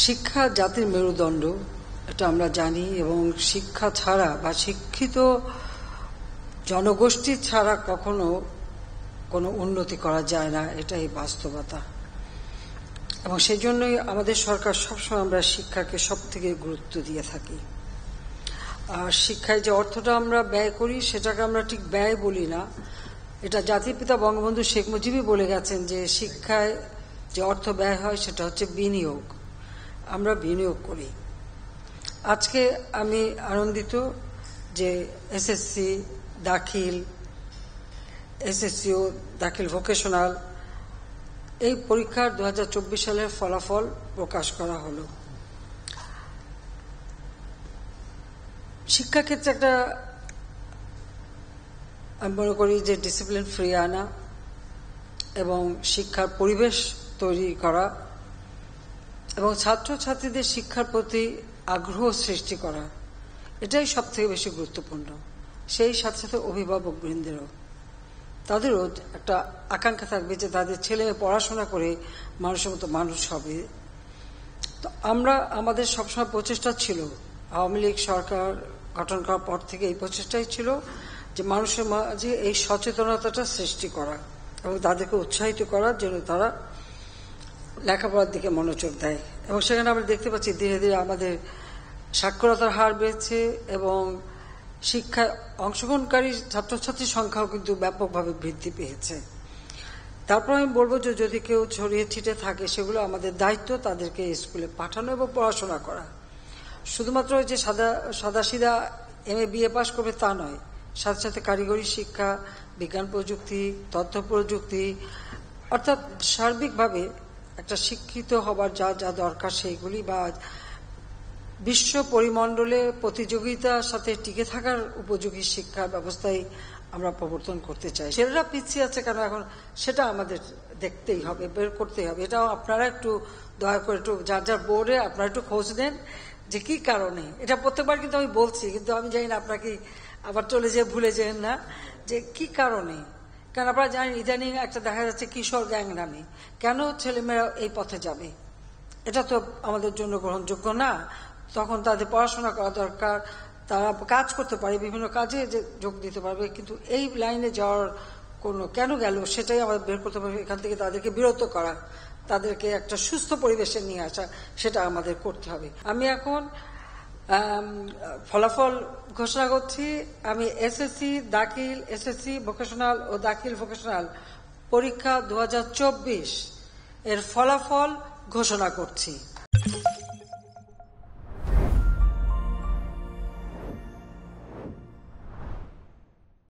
শিক্ষা জাতির মেরুদণ্ড, এটা আমরা জানি, এবং শিক্ষা ছাড়া বা শিক্ষিত জনগোষ্ঠী ছাড়া কখনো কোনো উন্নতি করা যায় না, এটাই বাস্তবতা। এবং সেই জন্যই আমাদের সরকার সবসময় আমরা শিক্ষাকে সব থেকে গুরুত্ব দিয়ে থাকি। আর শিক্ষায় যে অর্থটা আমরা ব্যয় করি সেটাকে আমরা ঠিক ব্যয় বলি না, এটা জাতির পিতা বঙ্গবন্ধু শেখ মুজিবই বলে গেছেন যে শিক্ষায় যে অর্থ ব্যয় হয় সেটা হচ্ছে বিনিয়োগ। আমরা বিনিয়োগ করি। আজকে আমি আনন্দিত যে এসএসসি দাখিল, এসএসসিও দাখিল ভোকেশনাল, এই পরীক্ষার 2024 সালের ফলাফল প্রকাশ করা হলো। শিক্ষাক্ষেত্রে একটা আমি মনে করি যে ডিসিপ্লিন ফ্রি আনা এবং শিক্ষার পরিবেশ তৈরি করা এবং ছাত্রছাত্রীদের শিক্ষার প্রতি আগ্রহ সৃষ্টি করা, এটাই সব থেকে বেশি গুরুত্বপূর্ণ। সেই সাথে সাথে অভিভাবক বৃন্দেরও, তাদেরও একটা আকাঙ্ক্ষা থাকবে যে তাদের ছেলে পড়াশোনা করে মানুষের মতো মানুষ হবে। তো আমরা আমাদের সবসময় প্রচেষ্টা ছিল, আওয়ামী লীগ সরকার গঠন করার পর থেকে এই প্রচেষ্টাই ছিল যে মানুষের মাঝে এই সচেতনতাটা সৃষ্টি করা এবং তাদেরকে উৎসাহিত করার জন্য তারা লেখাপড়ার দিকে মনোযোগ দেয়। এবং সেখানে আমরা দেখতে পাচ্ছি ধীরে ধীরে আমাদের সাক্ষরতার হার বেড়েছে এবং শিক্ষায় অংশগ্রহণকারী ছাত্রছাত্রীর সংখ্যাও কিন্তু ব্যাপকভাবে বৃদ্ধি পেয়েছে। তারপর আমি বলবো যে যদি কেউ ছড়িয়ে ছিটে থাকে সেগুলো আমাদের দায়িত্ব তাদেরকে স্কুলে পাঠানো এবং পড়াশোনা করা। শুধুমাত্র যে সাদাসিধা MA BA পাস করবে তা নয়, সাথে সাথে কারিগরি শিক্ষা, বিজ্ঞান প্রযুক্তি, তথ্য প্রযুক্তি, অর্থাৎ সার্বিকভাবে একটা শিক্ষিত হবার যা যা দরকার সেইগুলি, বা বিশ্ব পরিমণ্ডলে প্রতিযোগিতার সাথে টিকে থাকার উপযোগী শিক্ষার ব্যবস্থায় আমরা প্রবর্তন করতে চাই। ছেলেরা পিছিয়ে আছে কেন এখন সেটা আমাদের দেখতেই হবে, বের করতেই হবে। এটাও আপনারা একটু দয়া করে একটু যার যার বোর্ডে আপনারা একটু খোঁজ নেন যে কি কারণে। এটা প্রত্যেকবার কিন্তু আমি বলছি, কিন্তু আমি জানি না আপনাকে আবার চলে যেয়ে ভুলে যেন না যে কি কারণে। কারণ আপনারা জানেন ইদানিং একটা দেখা যাচ্ছে কিশোর গ্যাং নামে, কেন ছেলেমেয়েরা এই পথে যাবে? এটা তো আমাদের জন্য গ্রহণযোগ্য না। তখন তাদের পড়াশোনা করা দরকার, তারা কাজ করতে পারে, বিভিন্ন কাজে যোগ দিতে পারবে, কিন্তু এই লাইনে যাওয়ার কোনো কেন গেল সেটাই আমাদের বের করতে পারবে। এখান থেকে তাদেরকে বিরত করা, তাদেরকে একটা সুস্থ পরিবেশে নিয়ে আসা, সেটা আমাদের করতে হবে। আমি এখন ফলাফল ঘোষণা করছি। আমি এসএসসি দাখিল, এসএসসি ভোকেশনাল ও দাখিল ভোকেশনাল পরীক্ষা 2024 এর ফলাফল ঘোষণা করছি।